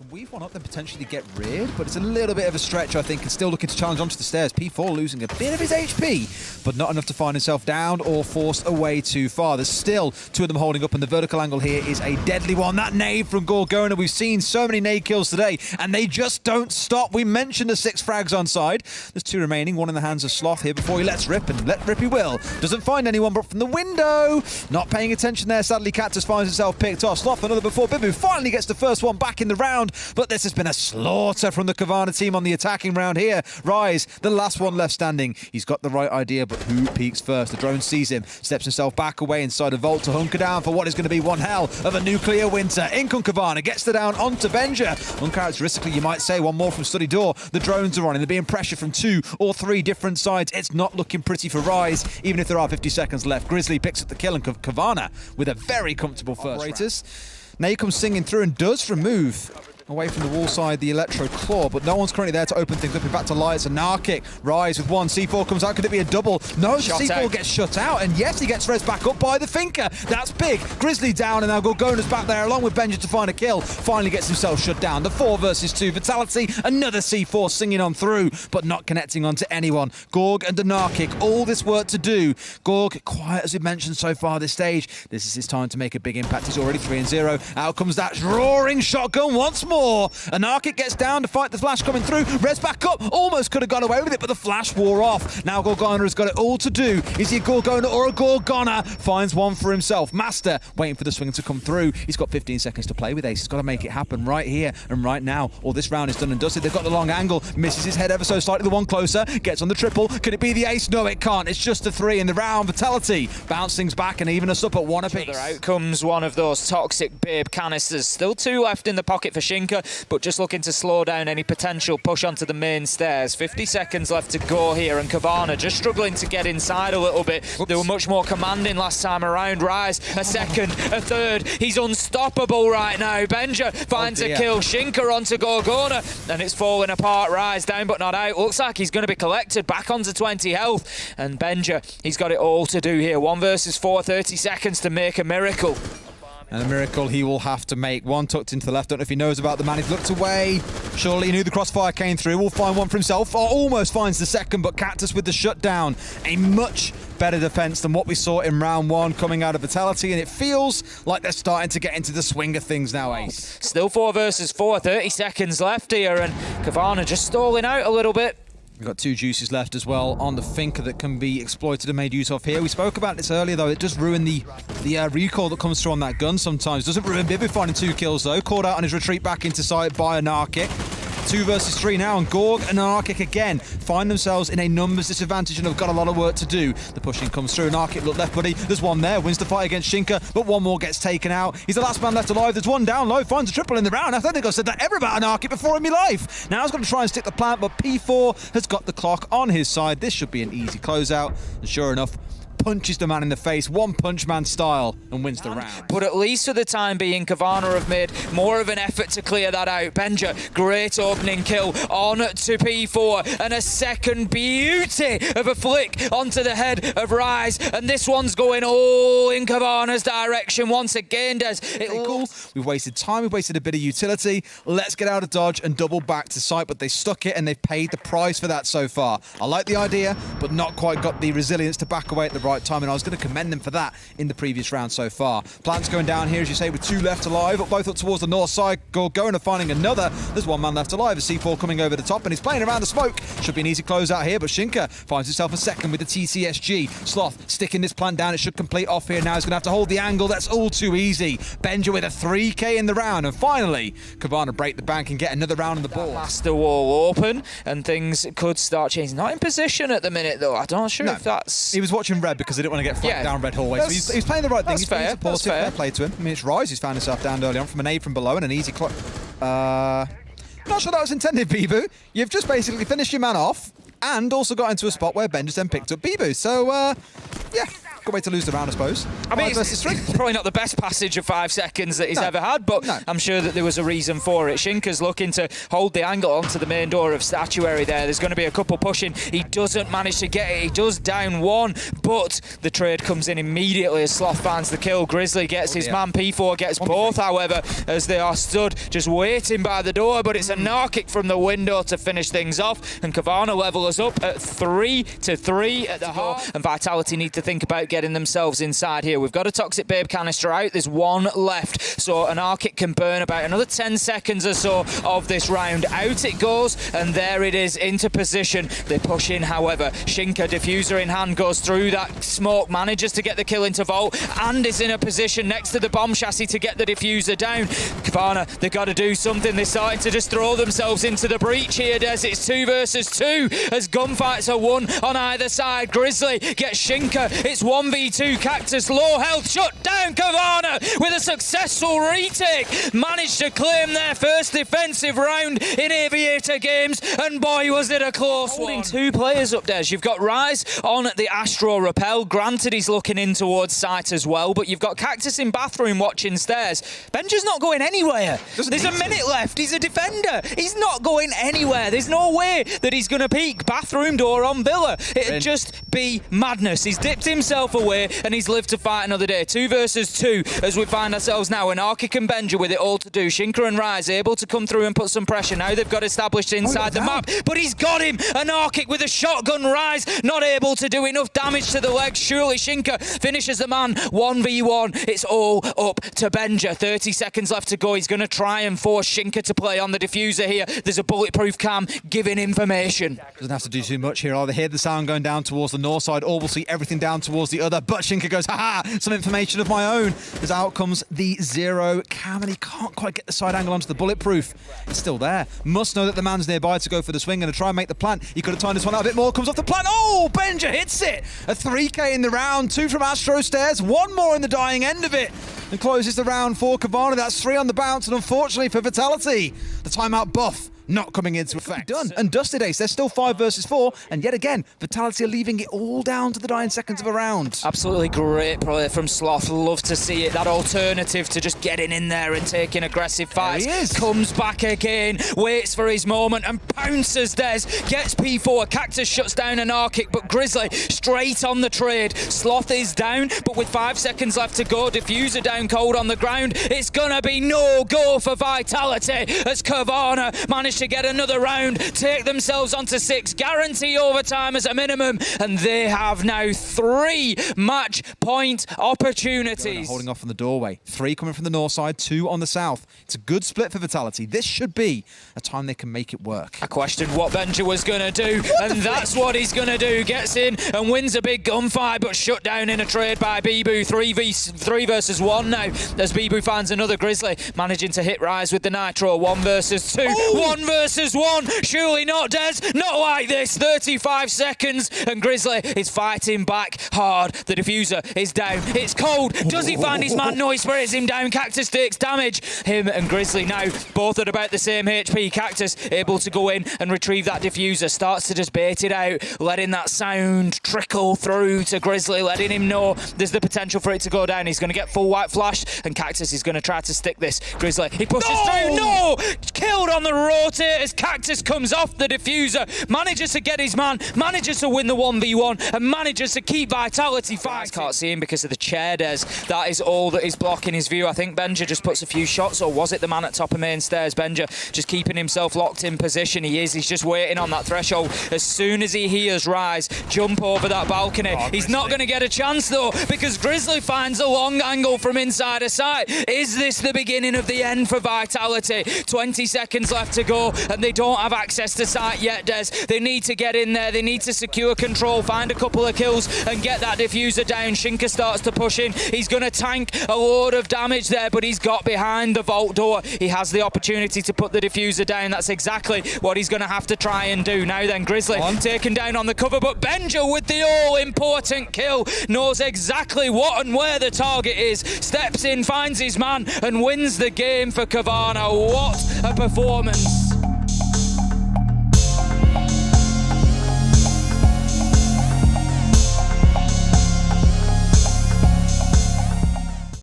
can weave one up, then potentially get reared, but it's a little bit of a stretch, I think, and still looking to challenge onto the stairs. P4 losing a bit of his HP, but not enough to find himself down or forced away too far. There's still two of them holding up, and the vertical angle here is a deadly one. That nade from Gorgona, we've seen so many nade kills today, and they just don't stop. We mentioned the 6 frags on side. There's 2 remaining, one in the hands of Sloth here before he lets rip, and let rip he will. Doesn't find anyone, but from the window, not paying attention there. Sadly, Cactus finds himself picked off. Sloth another before Bibu finally gets the first one back in the round, but this has been a slaughter from the Cowana team on the attacking round here. Rise, the last one left standing. He's got the right idea, but who peeks first? The drone sees him, steps himself back away inside a vault to hunker down for what is going to be one hell of a nuclear winter. In comes Cowana, gets the down onto Benja. Uncharacteristically, you might say, one more from Study Door. The drones are on, and they're being pressured from 2 or 3 different sides. It's not looking pretty for Rise, even if there are 50 seconds left. Grizzly picks up the kill, and Cowana with a very comfortable first round. Now he comes singing through and does remove away from the wall side the Electro Claw, but no one's currently there to open things up. In fact, to lie, it's a Narkick. Rise with 1. C4 comes out. Could it be a double? No, C4 gets shut out, and yes, he gets res back up by the Finker. That's big. Grizzly down, and now Gorgona's back there along with Benja to find a kill. Finally gets himself shut down. The 4 versus 2 Vitality. Another C4 singing on through, but not connecting onto anyone. Gorg and the Narkick, all this work to do. Gorg, quiet as we mentioned so far this stage. This is his time to make a big impact. He's already 3-0. Out comes that roaring shotgun once more. Anarchic gets down to fight the flash coming through. Res back up. Almost could have got away with it, but the flash wore off. Now Gorgona has got it all to do. Is he a Gorgona or a Gorgona? Finds one for himself. Master waiting for the swing to come through. He's got 15 seconds to play with Ace. He's got to make it happen right here and right now, or this round is done and dusted. They've got the long angle. Misses his head ever so slightly. The one closer. Gets on the triple. Could it be the Ace? No, it can't. It's just a 3 in the round. Vitality bounce things back and even us up at 1 apiece. Out comes one of those toxic babe canisters. Still 2 left in the pocket for Shinka, but just looking to slow down any potential push onto the main stairs. 50 seconds left to go here, and Cowana just struggling to get inside a little bit. They were much more commanding last time around. Rise, a second, a third. He's unstoppable right now. Benja finds a kill. Shinka onto Gorgona, and it's falling apart. Rise down but not out. Looks like he's going to be collected back onto 20 health. And Benja, he's got it all to do here. 1 versus 4, 30 seconds to make a miracle. And a miracle he will have to make. One tucked into the left. Don't know if he knows about the man. He's looked away. Surely he knew the crossfire came through. Will find one for himself. Almost finds the second, but Cactus with the shutdown. A much better defense than what we saw in round 1 coming out of Vitality, and it feels like they're starting to get into the swing of things now, Ace. Still 4 versus 4, 30 seconds left here, and Cowana just stalling out a little bit. We've got 2 juices left as well on the Finker that can be exploited and made use of here. We spoke about this earlier, though. It does ruin the recoil that comes through on that gun sometimes. Doesn't ruin Bibu finding 2 kills, though. Caught out on his retreat back into sight by Anarchic. 2 versus 3 now, and Gorg and Anarchic again find themselves in a numbers disadvantage and have got a lot of work to do. The pushing comes through. Anarchic look left, buddy. There's one there. Wins the fight against Shinka, but one more gets taken out. He's the last man left alive. There's one down low. Finds a triple in the round. I don't think I've said that ever about Anarchic before in my life. Now he's going to try and stick the plant, but P4 has got the clock on his side. This should be an easy closeout. And sure enough, punches the man in the face, One Punch Man style, and wins the round. But at least for the time being, Cowana have made more of an effort to clear that out. Benja, great opening kill on to P4, and a second beauty of a flick onto the head of Rise, and this one's going all in Cavana's direction once again, Des. Cool. We've wasted time, we've wasted a bit of utility. Let's get out of dodge and double back to sight, but they stuck it and they've paid the price for that so far. I like the idea, but not quite got the resilience to back away at the right time, and I was going to commend them for that in the previous round so far. Plants going down here, as you say, with 2 left alive, both up towards the north side. Gorgona finding another. There's 1 man left alive. A C4 coming over the top, and he's playing around the smoke. Should be an easy close out here, but Shinka finds himself a second with the TCSG. Sloth sticking this plant down. It should complete off here now. He's going to have to hold the angle. That's all too easy. Benja with a 3K in the round, and finally, Cowana break the bank and get another round on the board. Master wall open, and things could start changing. Not in position at the minute, though. I'm not sure if that's... He was watching red because he didn't want to get flanked down red hallway. So he's playing the right thing. He's being supportive. Fair play to him. I mean, it's Rise who's found himself down early on from an aid from below and an easy clock. Not sure that was intended, Bibu. You've just basically finished your man off and also got into a spot where Ben just then picked up Bibu. So, yeah, Good way to lose the round, I suppose. I mean, versus it's probably not the best passage of 5 seconds that he's ever had, but I'm sure that there was a reason for it. Shinka's looking to hold the angle onto the main door of Statuary there. There's going to be a couple pushing. He doesn't manage to get it. He does down one, but the trade comes in immediately as Sloth finds the kill. Grizzly gets his man. P4 gets both, however, as they are stood just waiting by the door, but it's a Narkic from the window to finish things off, and Cowana level us up at 3-3 at the heart, and Vitality need to think about getting themselves inside here. We've got a Toxic Babe canister out. There's one left, so an Narkic can burn about another 10 seconds or so of this round. Out it goes, and there it is into position. They push in, however. Shinka, diffuser in hand, goes through that smoke, manages to get the kill into Vault, and is in a position next to the bomb chassis to get the diffuser down. Cowana, they've got to do something. They're starting to just throw themselves into the breach here, Des. It's 2 versus 2 as gunfights are won on either side. Grizzly gets Shinka. It's 1v2. Cactus, low health, shut down. Cowana with a successful retake. Managed to claim their first defensive round in Aviator games, and boy, was it a close one. Holding 2 players up, Des. You've got Rise on the Astro Rappel. Granted, he's looking in towards site as well, but you've got Cactus in bathroom watching stairs. Benja's not going anywhere. There's a minute left. He's a defender. He's not going anywhere. There's no way that he's going to peek bathroom door on Villa. It'd just be madness. He's dipped himself away and he's lived to fight another day. 2 versus 2 as we find ourselves now. An Arkic and Benja with it all to do. Shinka and Rise able to come through and put some pressure. Now they've got established inside the map, but he's got him. An Arkic with a shotgun. Rise not able to do enough damage to the legs. Surely Shinka finishes the man. 1v1. It's all up to Benja. 30 seconds left to go. He's going to try and force Shinka to play on the diffuser here. There's a bulletproof cam giving information. Doesn't have to do too much here. Either hear the sound going down towards the north side, or we'll see everything down towards the other. But Shinka goes, haha, some information of my own. As out comes the 0 cam, and he can't quite get the side angle onto the bulletproof. It's still there. Must know that the man's nearby to go for the swing and to try and make the plant. He could have timed this one out a bit more. Comes off the plant. Oh, Benja hits it. A 3k in the round. 2 from Astro Stairs. 1 more in the dying end of it. And closes the round for Cowana. That's 3 on the bounce, and unfortunately for Vitality, the timeout buff not coming into effect. Done and dusted, Ace. There's still 5 versus 4, and yet again, Vitality are leaving it all down to the dying seconds of a round. Absolutely great play from Sloth. Love to see it. That alternative to just getting in there and taking aggressive fights. There he is. Comes back again, waits for his moment, and pounces Des. Gets P4. Cactus shuts down an Arkic, but Grizzly straight on the trade. Sloth is down, but with 5 seconds left to go, diffuser down cold on the ground. It's gonna be no go for Vitality as Cowana managed to get another round, take themselves onto 6, guarantee overtime as a minimum, and they have now 3 match point opportunities. Holding off on the doorway. 3 coming from the north side, 2 on the south. It's a good split for Vitality. This should be a time they can make it work. I questioned what Benja was going to do, and that's what he's going to do. Gets in and wins a big gunfight, but shut down in a trade by Bibu. 3 versus 1 now, as Bibu finds another Grizzly, managing to hit Rise with the Nitro. 1 versus 2. Ooh. 1 versus 1. Surely not, Des. Not like this. 35 seconds, and Grizzly is fighting back hard. The diffuser is down. It's cold. Does he find his man? No, he sprays him down. Cactus takes damage. Him and Grizzly now both at about the same HP. Cactus able to go in and retrieve that diffuser. Starts to just bait it out, letting that sound trickle through to Grizzly, letting him know there's the potential for it to go down. He's going to get full white flash, and Cactus is going to try to stick this. Grizzly, he pushes through. No! Killed on the rotate as Cactus comes off the diffuser, manages to get his man, manages to win the 1v1, and manages to keep Vitality fighting. Can't see him because of the chair, Des. That is all that is blocking his view. I think Benja just puts a few shots, or was it the man at top of main stairs? Benja just keeping himself locked in position. He's just waiting on that threshold. As soon as he hears Rise jump over that balcony, he's not going to get a chance though, because Grizzly finds a long angle from inside a site. Is this the beginning of the end for Vitality? 20 seconds left to go, and they don't have access to site yet, Des. They need to get in there. They need to secure control, find a couple of kills, and get that diffuser down. Shinka starts to push in. He's going to tank a load of damage there, but he's got behind the vault door. He has the opportunity to put the diffuser down. That's exactly what he's going to have to try and do. Now then, Grizzly taken down on the cover, but Benja with the all-important kill knows exactly what and where the target is. Steps in, finds his man, and wins the game for Cowana. What a performance.